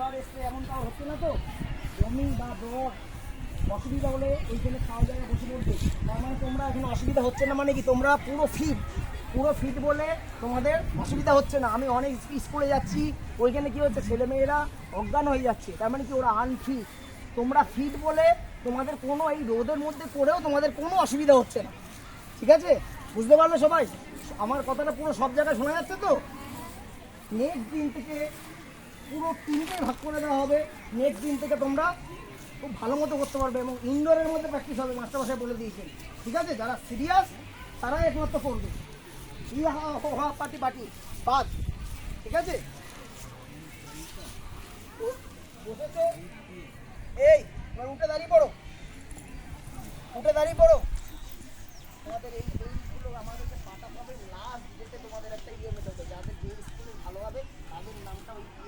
জ্বর এসছে এমন কাউ হচ্ছে না তো? বমি বা জ্বর অসুবিধা হলে ওইখানে খাওয়া জায়গায় বসে পড়বে। তার মানে তোমরা এখানে অসুবিধা হচ্ছে না, মানে কি তোমরা পুরো ফিট বলে তোমাদের অসুবিধা হচ্ছে না। আমি অনেক স্কুলে যাচ্ছি, ওইখানে কি হচ্ছে, ছেলেমেয়েরা অজ্ঞান হয়ে যাচ্ছে, তার মানে কি ওরা আনফিট। তোমরা ফিট বলে তোমাদের কোনো এই রোদের মধ্যে পড়েও তোমাদের কোনো অসুবিধা হচ্ছে না। ঠিক আছে, বুঝতে পারলে সবাই? আমার কথাটা পুরো সব জায়গায় শোনা যাচ্ছে তো? নেক্সট দিন থেকে পুরো টিমকে ভাগ করে দেওয়া হবে। নেক্সট দিন থেকে তোমরা খুব ভালো মতো করতে পারবে এবং ইনডোরের মধ্যে প্র্যাকটিস হবে, মাস্টারমশাই বলে দিয়েছেন। ঠিক আছে, যারা সিরিয়াস তারাই একমাত্র করবে। পার্টি বাদ। ঠিক আছে, বসেছো? এই এবার উঠে দাঁড়িয়ে পড়ো, তোমাদের এইগুলো আমাদেরকে পাঠাতে হবে লাস্ট ডেটে। তোমাদের একটা ইয়ে মেটাতে হবে, যাদের যে স্কুলে ভালো হবে তাদের নামটা ওই